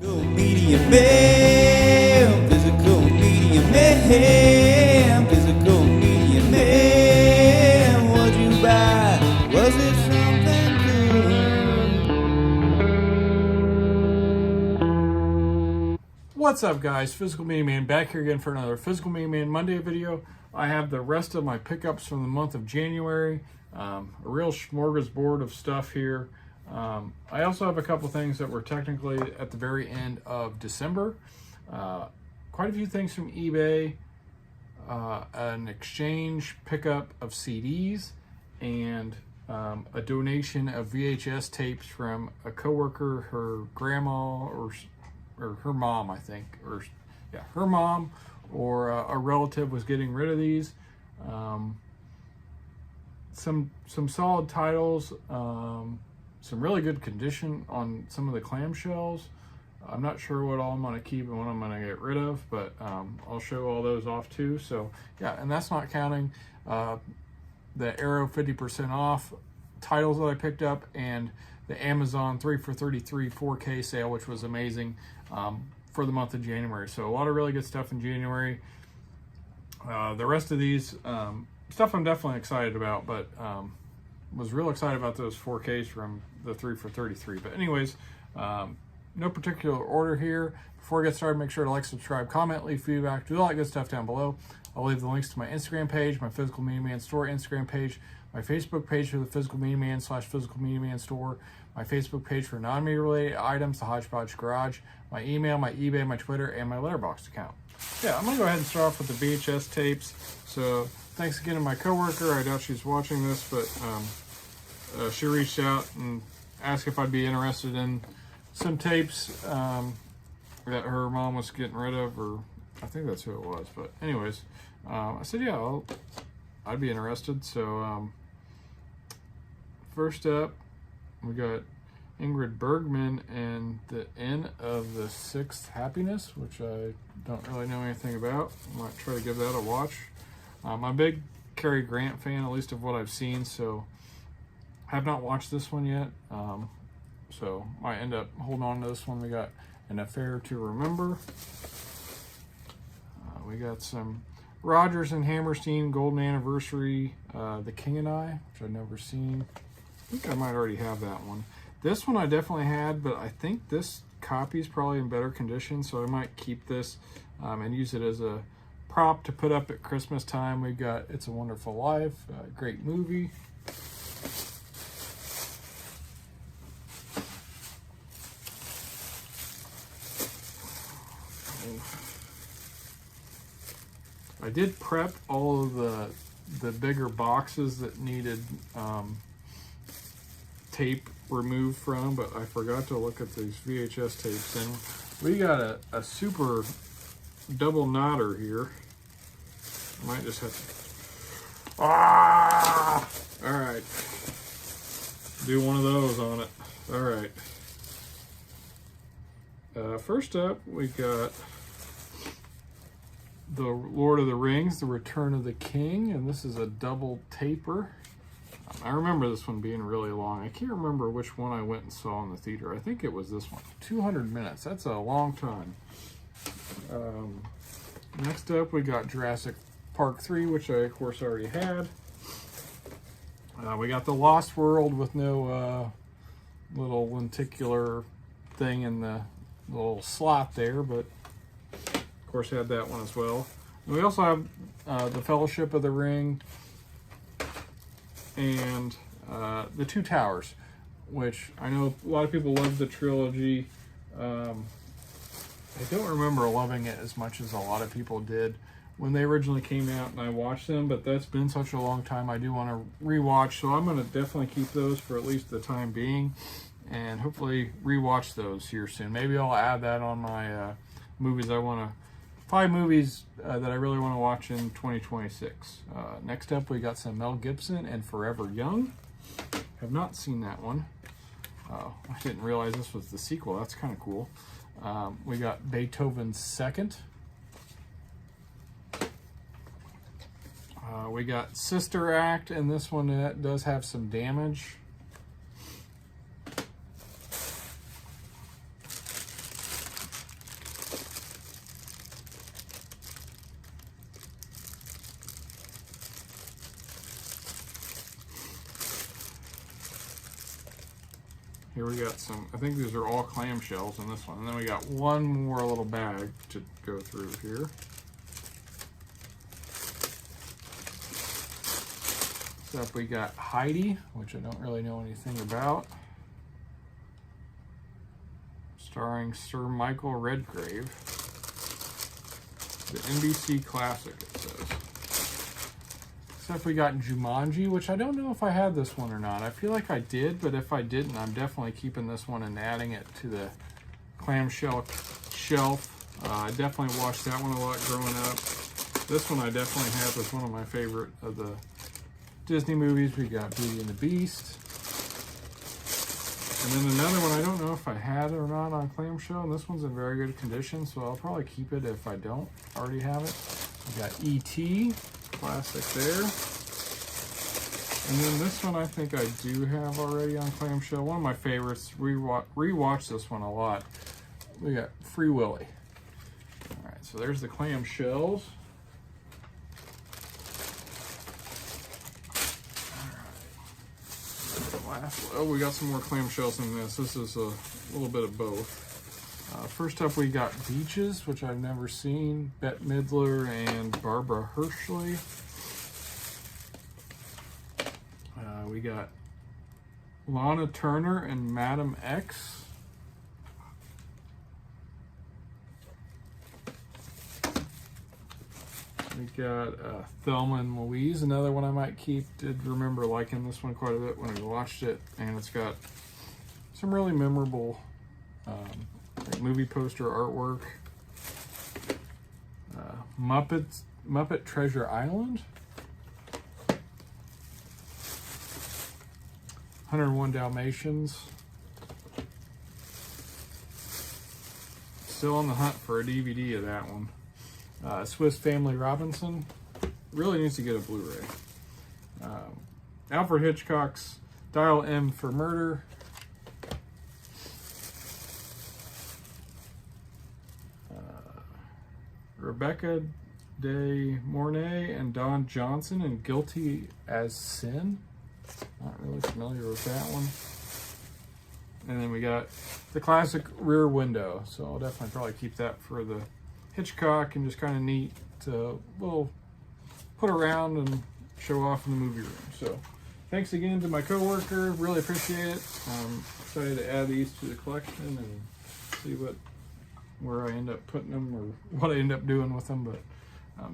Physical media man, physical media man, physical media man. What'd you buy? Was it something good? What's up, guys? Physical Media Man back here again for another Physical Media Man Monday video. I have the rest of my pickups from the month of January. A real smorgasbord of stuff here. I also have a couple things that were technically at the very end of December. Quite a few things from eBay, an exchange pickup of CDs, and a donation of VHS tapes from a coworker, her grandma, or her mom, I think, or yeah, her mom or a relative was getting rid of these. Some solid titles. Some really good condition on some of the clamshells. I'm not sure what all I'm going to keep and what I'm going to get rid of, but I'll show all those off too. So yeah, and that's not counting the Arrow 50% off titles that I picked up and the Amazon 3 for $33 4K sale, which was amazing for the month of January. So a lot of really good stuff in January. The rest of these stuff I'm definitely excited about, but was real excited about those 4Ks from the 3 for $33. But anyways, no particular order here. Before I get started, make sure to like, subscribe, comment, leave feedback, do all that good stuff down below. I'll leave the links to my Instagram page, my Physical Media Man Store Instagram page, my Facebook page for the Physical Media Man / Physical Media Man Store, my Facebook page for non-media related items, the Hodgepodge Garage, my email, my eBay, my Twitter, and my Letterboxd account. Yeah, I'm gonna go ahead and start off with the VHS tapes. So thanks again to my coworker. I doubt she's watching this, but she reached out and asked if I'd be interested in some tapes that her mom was getting rid of, or I think that's who it was. But anyways, I said, yeah, I'd be interested. So first up, we got Ingrid Bergman and the End of the Sixth Happiness, which I don't really know anything about. I might try to give that a watch. I'm a big Cary Grant fan, at least of what I've seen, so have not watched this one yet. So might end up holding on to this one. We got An Affair to Remember. We got some Rodgers and Hammerstein Golden Anniversary, The King and I, which I've never seen. I think I might already have that one. This one I definitely had, but I think this copy is probably in better condition, so I might keep this and use it as a prop to put up at Christmas time. We got It's a Wonderful Life, great movie. I did prep all of the bigger boxes that needed tape removed from, but I forgot to look at these VHS tapes. And we got a super double knotter here. I might just have to, all right, do one of those on it. All right, first up we got the Lord of the Rings, The Return of the King, and this is a double taper. I remember this one being really long. I can't remember which one I went and saw in the theater. I think it was this one. 200 minutes. That's a long time. Next up, we got Jurassic Park 3, which I, of course, already had. We got The Lost World with no little lenticular thing in the little slot there, but of course had that one as well. And we also have The Fellowship of the Ring and The Two Towers, which I know a lot of people love the trilogy. I don't remember loving it as much as a lot of people did when they originally came out and I watched them, but that's been such a long time. I do want to rewatch, so I'm going to definitely keep those for at least the time being and hopefully rewatch those here soon. Maybe I'll add that on my movies I want to, 5 movies that I really want to watch in 2026. Next up, we got some Mel Gibson and Forever Young. Have not seen that one. I didn't realize this was the sequel. That's kind of cool. We got Beethoven's Second. We got Sister Act, and this one does have some damage. Here we got some, I think these are all clamshells in this one. And then we got one more little bag to go through here. Next up we got Heidi, which I don't really know anything about. Starring Sir Michael Redgrave. The NBC Classic, it says. Except we got Jumanji, which I don't know if I had this one or not. I feel like I did, but if I didn't, I'm definitely keeping this one and adding it to the clamshell shelf. I definitely watched that one a lot growing up. This one I definitely have as one of my favorite of the Disney movies. We got Beauty and the Beast. And then another one, I don't know if I had it or not on clamshell, and this one's in very good condition, so I'll probably keep it if I don't already have it. We got E.T., classic there. And then this one I think I do have already on clamshell. One of my favorites, rewatch this one a lot. We got Free Willy. All right, so there's the clamshells. Oh, we got some more clamshells in this. This is a little bit of both. First up, we got Beaches, which I've never seen. Bette Midler and Barbara Hershey. We got Lana Turner and Madam X. We got Thelma and Louise, another one I might keep. Did remember liking this one quite a bit when we watched it, and it's got some really memorable like movie poster artwork. Muppet Treasure Island. 101 Dalmatians. Still on the hunt for a DVD of that one. Swiss Family Robinson. Really needs to get a Blu-ray. Alfred Hitchcock's Dial M for Murder. Rebecca De Mornay and Don Johnson in Guilty as Sin. Not really familiar with that one. And then we got the classic Rear Window. So I'll definitely probably keep that for the Hitchcock, and just kind of neat to little put around and show off in the movie room. So thanks again to my coworker, really appreciate it. I'm excited to add these to the collection and see where I end up putting them or what I end up doing with them, but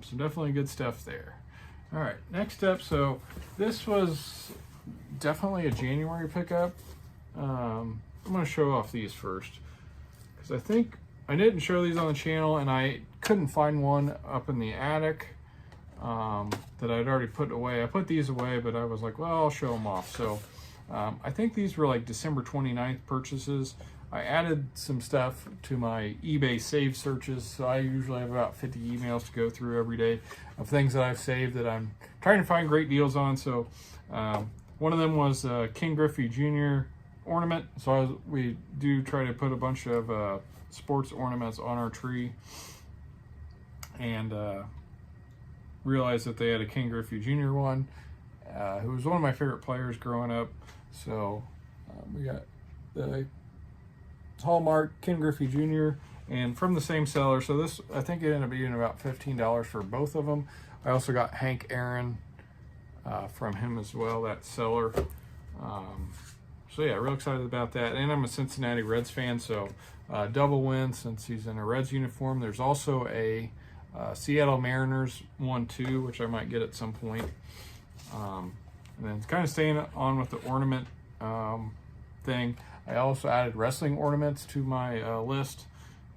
some definitely good stuff there. All right, next up, so this was definitely a January pickup. I'm going to show off these first because I think I didn't show these on the channel, and I couldn't find one up in the attic that I'd already put away. I put these away, but I was like, well, I'll show them off. So I think these were like December 29th purchases. I added some stuff to my eBay save searches, so I usually have about 50 emails to go through every day of things that I've saved that I'm trying to find great deals on. So one of them was King Griffey Jr. ornament. So we do try to put a bunch of sports ornaments on our tree, and realized that they had a King Griffey Jr. one, who was one of my favorite players growing up. So we got the Hallmark Ken Griffey Jr. and from the same seller. So this, I think it ended up being about $15 for both of them. I also got Hank Aaron from him as well, that seller. So yeah, real excited about that. And I'm a Cincinnati Reds fan, so double win since he's in a Reds uniform. There's also a Seattle Mariners one too, which I might get at some point. And then kind of staying on with the ornament thing, I also added wrestling ornaments to my list,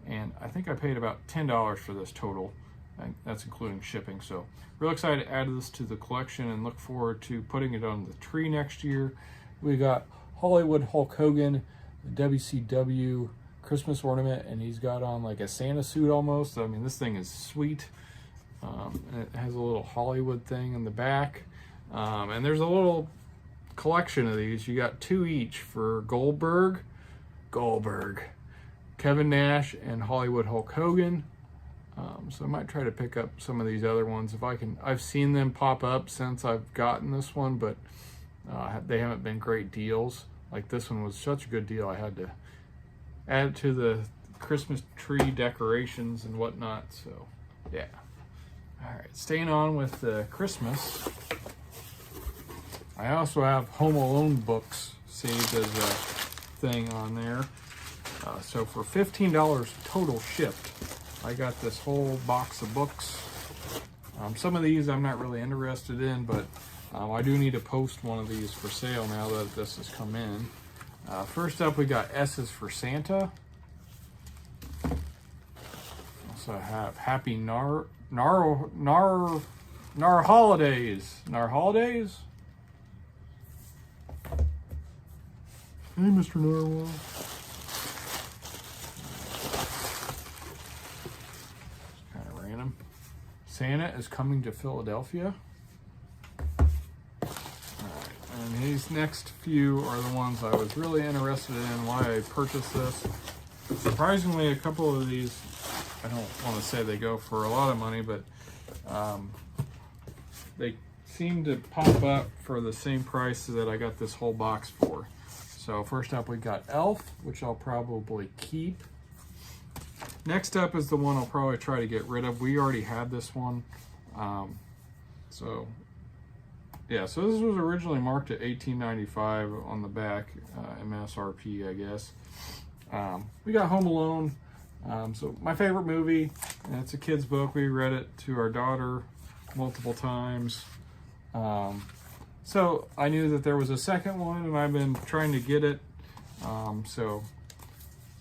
and I think I paid about $10 for this total, and that's including shipping. So real excited to add this to the collection and look forward to putting it on the tree next year. We got Hollywood Hulk Hogan, the WCW Christmas ornament, and he's got on like a Santa suit almost. I mean, this thing is sweet. And it has a little Hollywood thing in the back. And there's a little collection of these. You got 2 each for Goldberg, Kevin Nash, and Hollywood Hulk Hogan. So I might try to pick up some of these other ones if I can. I've seen them pop up since I've gotten this one, but they haven't been great deals. like this one was such a good deal, I had to add it to the Christmas tree decorations and whatnot. So yeah. All right, staying on with Christmas, I also have Home Alone books saved as a thing on there. So for $15 total shipped, I got this whole box of books. Some of these I'm not really interested in, but I do need to post one of these for sale now that this has come in. First up, we got S's for Santa. Also have Happy Nar Holidays. Nar Holidays? Hey, Mr. Narwhal. Kind of random. Santa is coming to Philadelphia. And these next few are the ones I was really interested in, why I purchased this. Surprisingly, a couple of these, I don't want to say they go for a lot of money, but they seem to pop up for the same price that I got this whole box for. So first up, we got Elf, which I'll probably keep. Next up is the one I'll probably try to get rid of. We already had this one. So this was originally marked at $18.95 on the back, MSRP, I guess. We got Home Alone. So my favorite movie, and it's a kid's book. We read it to our daughter multiple times. So I knew that there was a second one, and I've been trying to get it. So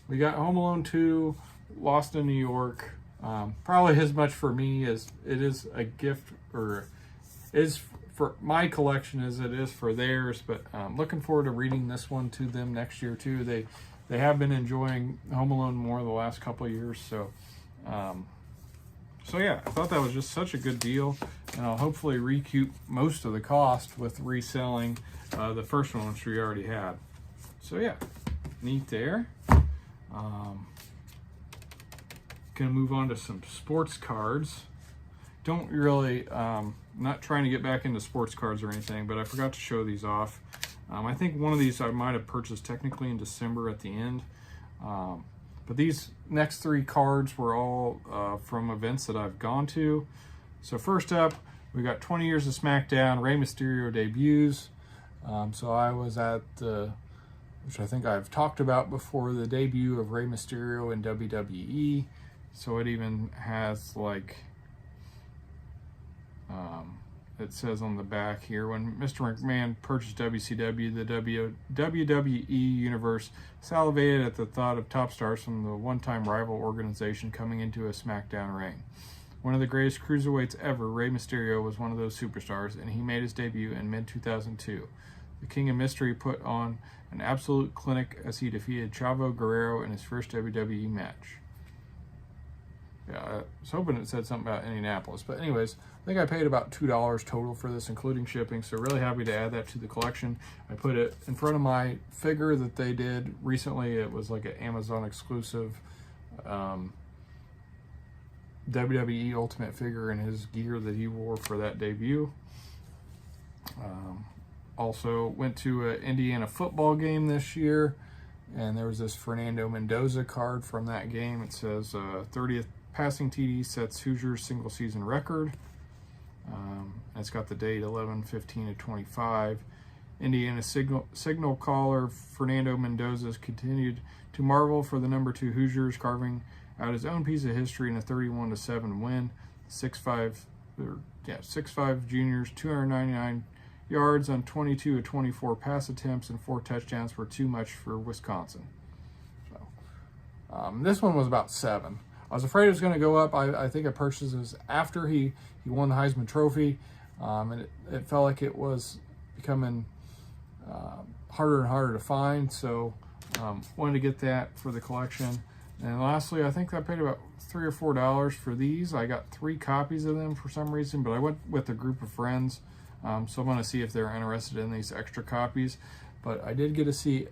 we got Home Alone 2, Lost in New York. Probably as much for me as it is a gift, or is for my collection as it is for theirs. But looking forward to reading this one to them next year too. They have been enjoying Home Alone more the last couple of years. So yeah, I thought that was just such a good deal, and I'll hopefully recoup most of the cost with reselling the first one, which we already had. So yeah, neat there. Gonna move on to some sports cards. Don't really, not trying to get back into sports cards or anything, but I forgot to show these off. I think one of these I might have purchased technically in December at the end. But these next three cards were all from events that I've gone to. So first up, we got 20 Years of SmackDown, Rey Mysterio debuts. So I was at the, which I think I've talked about before, the debut of Rey Mysterio in WWE. So it even has like, it says on the back here, when Mr. McMahon purchased WCW, the WWE Universe salivated at the thought of top stars from the one-time rival organization coming into a SmackDown ring. One of the greatest cruiserweights ever, Rey Mysterio was one of those superstars, and he made his debut in mid-2002. The King of Mystery put on an absolute clinic as he defeated Chavo Guerrero in his first WWE match. Yeah, I was hoping it said something about Indianapolis. But anyways, I think I paid about $2 total for this, including shipping. So really happy to add that to the collection. I put it in front of my figure that they did recently. It was like an Amazon exclusive WWE Ultimate figure and his gear that he wore for that debut. Also went to an Indiana football game this year, and there was this Fernando Mendoza card from that game. It says 30th passing TD sets Hoosiers single season record. It's got the date 11/15/25. Indiana signal caller Fernando Mendoza continued to marvel for the number 2 Hoosiers, carving out his own piece of history in a 31-7 win. 6'5" juniors, 299 yards on 22 of 24 pass attempts and 4 touchdowns were too much for Wisconsin. So this one was about 7. I was afraid it was going to go up. I think I purchased this after he won the Heisman Trophy, and it felt like it was becoming harder and harder to find. So wanted to get that for the collection. And lastly, I think I paid about $3 or $4 for these. I got 3 copies of them for some reason, but I went with a group of friends. So I'm going to see if they're interested in these extra copies. But I did get to see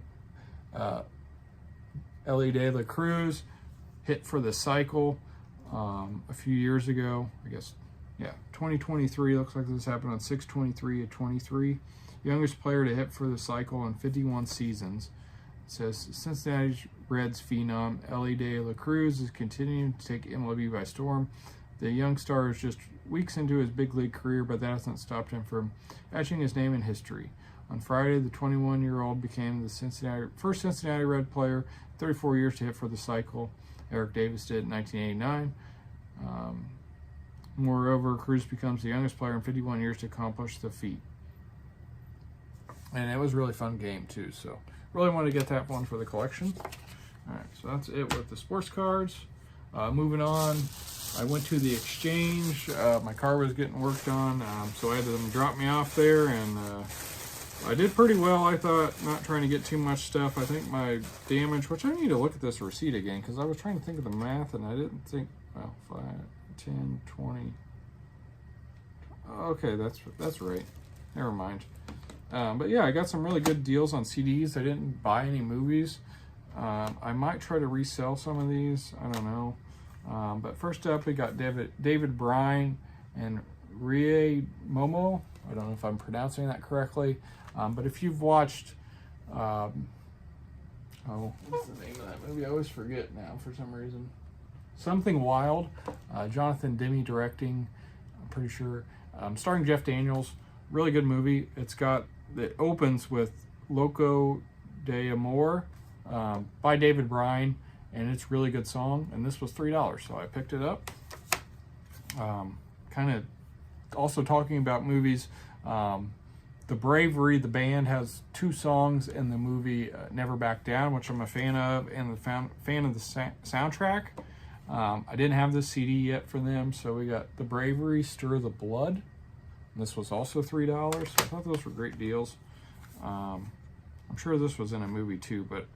Ellie De La Cruz hit for the cycle a few years ago, I guess Yeah, 2023, looks like this happened on 6/23/23. Youngest player to hit for the cycle in 51 seasons. It says Cincinnati Reds phenom Ellie De La Cruz is continuing to take MLB by storm. The young star is just weeks into his big league career, but that hasn't stopped him from etching his name in history. On Friday, the 21-year-old became the first Cincinnati Red player, 34 years to hit for the cycle. Eric Davis did in 1989. Moreover, Cruz becomes the youngest player in 51 years to accomplish the feat. And it was a really fun game too, so really wanted to get that one for the collection. All right, so that's it with the sports cards. Moving on, I went to the exchange. My car was getting worked on, so I had them drop me off there, and I did pretty well, I thought, not trying to get too much stuff. I think my damage, which I need to look at this receipt again, because I was trying to think of the math, and I didn't think, well, 5, 10, 20. Okay, that's right. Never mind. But yeah, I got some really good deals on CDs. I didn't buy any movies. I might try to resell some of these. I don't know. But first up, we got David Bryan and Rie Momo. I don't know if I'm pronouncing that correctly. But if you've watched, what's the name of that movie? I always forget now for some reason. Something Wild. Jonathan Demme directing, I'm pretty sure. Starring Jeff Daniels. Really good movie. It opens with Loco de Amor by David Bryan, and it's a really good song, and this was $3, so I picked it up. Kind of also talking about movies, The Bravery, the band, has 2 songs in the movie Never Back Down, which I'm a fan of, and the fan of the soundtrack. I didn't have this CD yet for them, so we got The Bravery, Stir the Blood. This was also $3, so I thought those were great deals. I'm sure this was in a movie too, but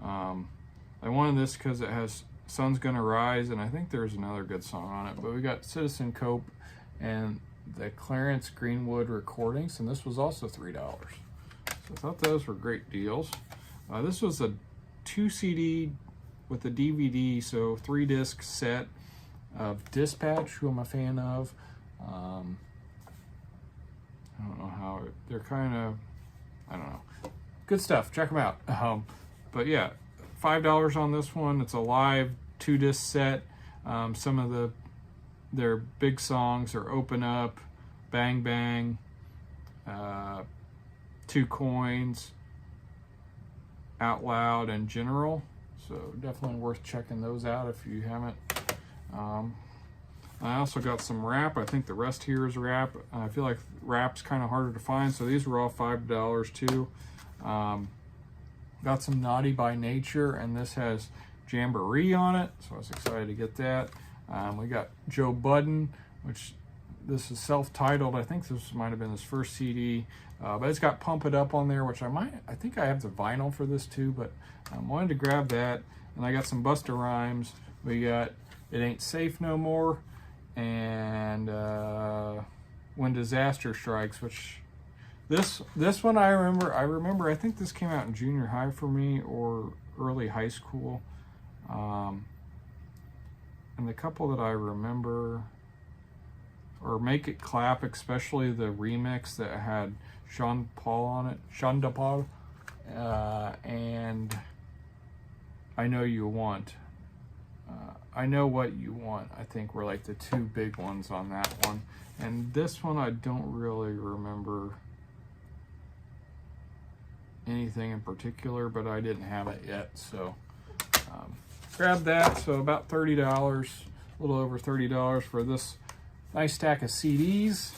I wanted this because it has Sun's Gonna Rise, and I think there's another good song on it. But we got Citizen Cope and the Clarence Greenwood recordings, and this was also $3. So I thought those were great deals. This was a 2 CD with a DVD, so 3-disc set of Dispatch, who I'm a fan of. I don't know how they're kind of, I don't know. Good stuff. Check them out. But yeah, $5 on this one. It's a live 2-disc set. Some of their big songs are Open Up, Bang Bang, 2 Coins, Out Loud, and General. So definitely worth checking those out if you haven't. I also got some rap. I think the rest here is rap. I feel like rap's kind of harder to find, so these were all $5 too. Got some Naughty by Nature, and this has Jamboree on it, so I was excited to get that. We got Joe Budden, which this is self-titled. I think this might have been his first CD, but it's got Pump It Up on there, which I think I have the vinyl for this too, but I wanted to grab that. And I got some Busta Rhymes. We got It Ain't Safe No More, and When Disaster Strikes, which this one I remember I think this came out in junior high for me, or early high school. And the couple that I remember are Make It Clap, especially the remix that had Sean Paul on it, and I Know You Want. I Know What You Want, I think, were like the 2 big ones on that one. And this one, I don't really remember anything in particular, but I didn't have it yet, so grabbed that. So about $30, a little over $30 for this nice stack of CDs.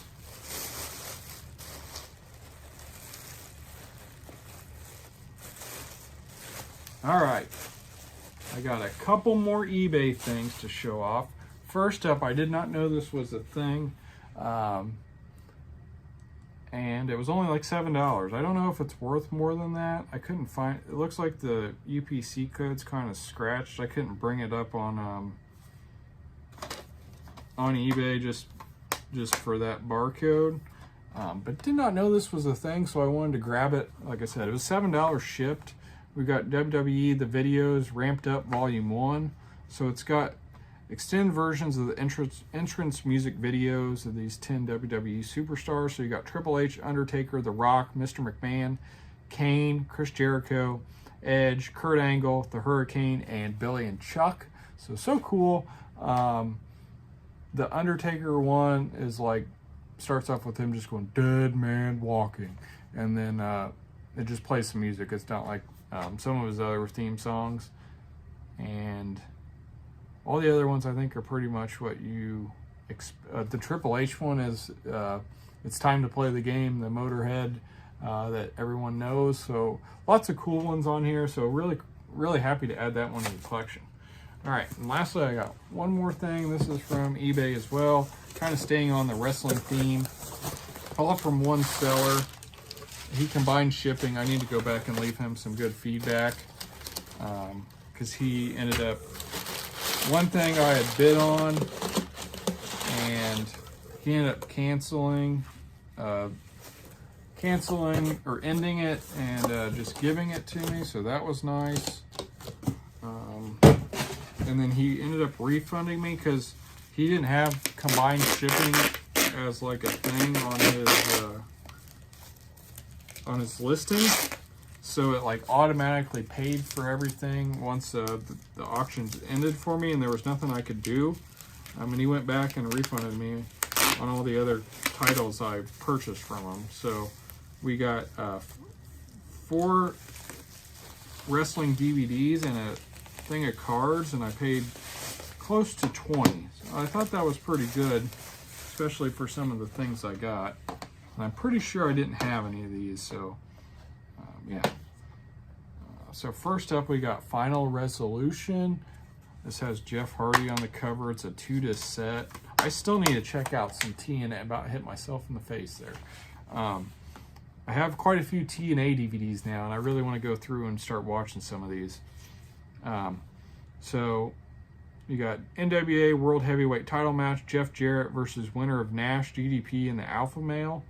All right. I got a couple more eBay things to show off. First up, I did not know this was a thing, and it was only like $7. I don't know if it's worth more than that. I couldn't find it. Looks like the UPC code's kind of scratched. I couldn't bring it up on eBay just for that barcode, but did not know this was a thing, so I wanted to grab it. Like I said, it was $7 shipped. We got WWE The Videos Ramped Up Volume 1. So it's extended versions of the entrance music videos of these 10 WWE superstars. So you got Triple H, Undertaker, The Rock, Mr. McMahon, Kane, Chris Jericho, Edge, Kurt Angle, The Hurricane, and Billy and Chuck. So cool. The Undertaker one is like, starts off with him just going, "Dead Man Walking." And then it just plays some music. It's not like some of his other theme songs. And all the other ones I think are pretty much what you the Triple H one is It's Time to Play the Game, the Motorhead that everyone knows. So lots of cool ones on here. So really happy to add that one to the collection. All right, and lastly, I got one more thing. This is from eBay as well, kind of staying on the wrestling theme. All from one seller. He combined shipping. I need to go back and leave him some good feedback because he ended up, one thing I had bid on, and he ended up canceling or ending it and just giving it to me. So that was nice. And then he ended up refunding me because he didn't have combined shipping as like a thing on his listing. So it like automatically paid for everything once the auctions ended for me, and there was nothing I could do. And he went back and refunded me on all the other titles I purchased from him. So we got 4 wrestling DVDs and a thing of cards, and I paid close to 20. So I thought that was pretty good, especially for some of the things I got. And I'm pretty sure I didn't have any of these, so yeah. So first up, we got Final Resolution. This has Jeff Hardy on the cover. It's a 2-disc set. I still need to check out some TNA. About hit myself in the face there. I have quite a few TNA DVDs now, and I really want to go through and start watching some of these. So you got NWA World Heavyweight Title Match, Jeff Jarrett versus winner of Nash, DDP, and the Alpha Male.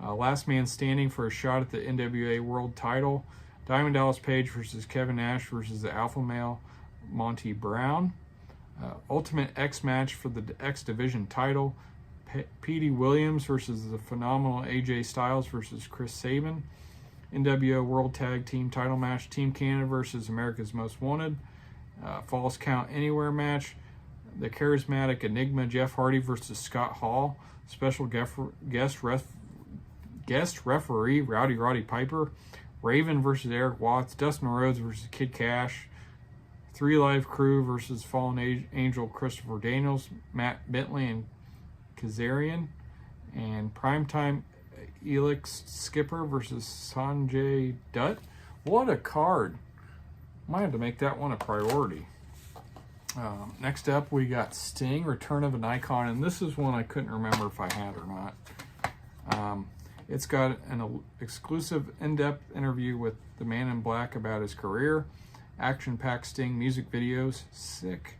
Last man standing for a shot at the NWA World Title. Diamond Dallas Page versus Kevin Nash versus the Alpha Male, Monty Brown. Ultimate X match for the X Division title. Petey Williams versus the phenomenal AJ Styles versus Chris Sabin. NWO World Tag Team title match. Team Canada versus America's Most Wanted. Falls Count Anywhere match. The charismatic Enigma Jeff Hardy versus Scott Hall. Special guest referee Roddy Piper. Raven versus Eric Watts. Dustin Rhodes versus Kid Cash. 3 Live Crew versus Fallen Angel Christopher Daniels. Matt Bentley and Kazarian. And Primetime Elix Skipper versus Sanjay Dutt. What a card. Might have to make that one a priority. Next up, we got Sting, Return of an Icon, and this is one I couldn't remember if I had or not. It's got an exclusive in-depth interview with the Man in Black about his career, action-packed Sting music videos, sick.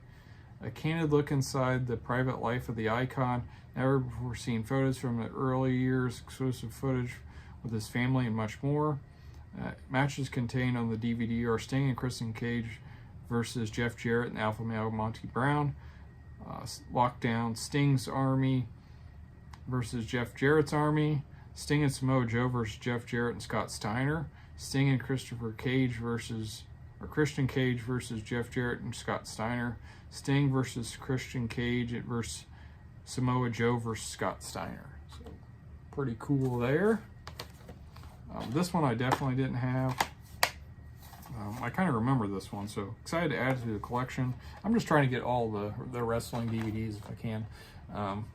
A candid look inside the private life of the icon, never before seen photos from the early years, exclusive footage with his family, and much more. Matches contained on the DVD are Sting and Christian Cage versus Jeff Jarrett and Alpha Male Monty Brown. Lockdown, Sting's Army versus Jeff Jarrett's Army. Sting and Samoa Joe versus Jeff Jarrett and Scott Steiner. Sting and Christian Cage versus Jeff Jarrett and Scott Steiner. Sting versus Christian Cage versus Samoa Joe versus Scott Steiner. So pretty cool there. This one I definitely didn't have. I kind of remember this one, so excited to add it to the collection. I'm just trying to get all the wrestling DVDs if I can,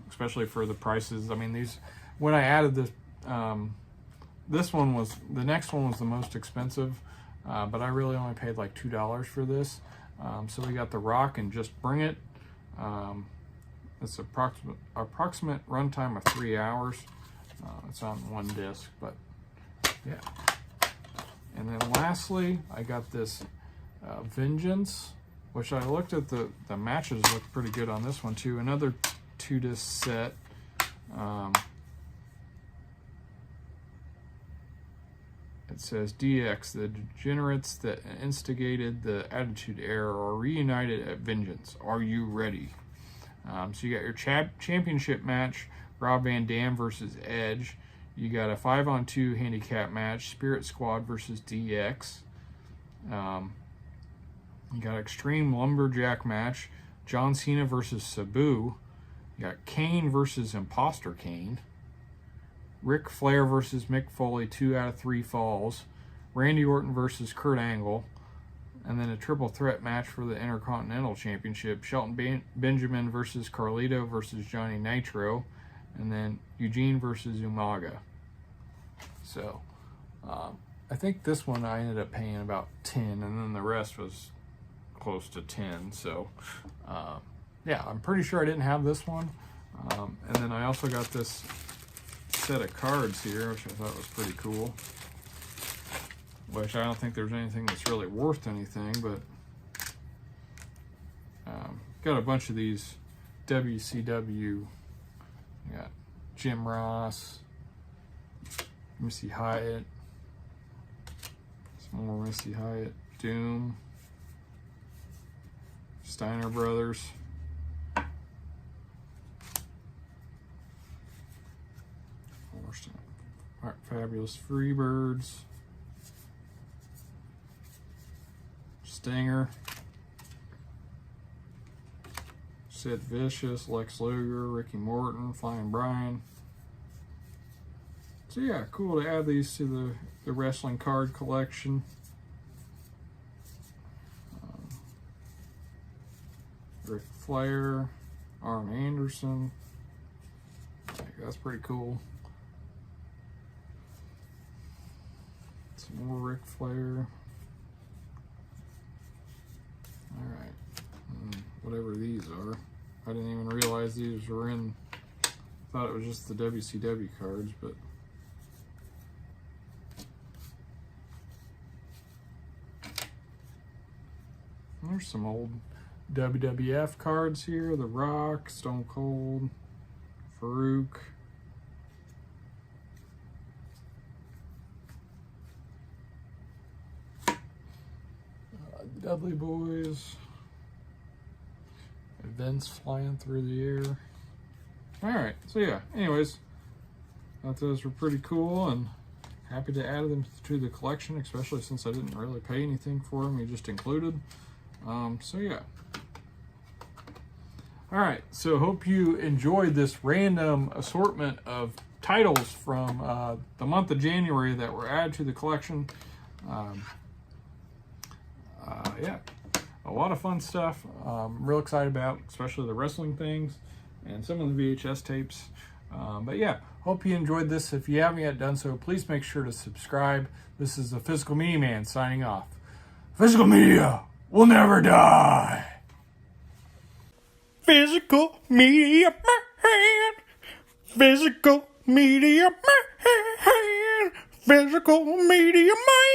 especially for the prices. I mean, these, when I added this, the next one was the most expensive, but I really only paid like $2 for this. So we got The Rock and Just Bring It. It's approximate runtime of 3 hours. It's on one disc, but yeah. And then lastly, I got this Vengeance, which I looked at the matches looked pretty good on this one too. Another 2-disc set. It says DX, the degenerates that instigated the Attitude Era are reunited at Vengeance. Are you ready? So you got your championship match, Rob Van Dam versus Edge. You got a 5-on-2 handicap match, Spirit Squad versus DX. You got Extreme Lumberjack match, John Cena versus Sabu. You got Kane versus Imposter Kane. Ric Flair versus Mick Foley, 2 out of 3 falls. Randy Orton versus Kurt Angle. And then a triple threat match for the Intercontinental Championship. Shelton Benjamin versus Carlito versus Johnny Nitro. And then Eugene versus Umaga. So, I think this one I ended up paying about 10, and then the rest was close to 10. So, yeah, I'm pretty sure I didn't have this one. And then I also got this set of cards here, which I thought was pretty cool. Which I don't think there's anything that's really worth anything, but got a bunch of these WCW. You got Jim Ross, Missy Hyatt, some more Missy Hyatt, Doom, Steiner Brothers. Fabulous Freebirds, Stinger, Sid Vicious, Lex Luger, Ricky Morton, Flying Brian. So yeah, cool to add these to the wrestling card collection. Ric Flair, Arn Anderson. That's pretty cool. Some more Ric Flair. Alright. Whatever these are. I didn't even realize these were in. Thought it was just the WCW cards, but. There's some old WWF cards here. The Rock, Stone Cold, Farouk. Dudley Boys. Events flying through the air. Alright, so yeah, anyways, thought those were pretty cool and happy to add them to the collection, especially since I didn't really pay anything for them, you just included. So yeah. Alright, so hope you enjoyed this random assortment of titles from the month of January that were added to the collection. Yeah, a lot of fun stuff. I'm real excited about, especially the wrestling things and some of the VHS tapes. But yeah, hope you enjoyed this. If you haven't yet done so, please make sure to subscribe. This is the Physical Media Man signing off. Physical Media will never die. Physical Media Man. Physical Media Man. Physical Media Man.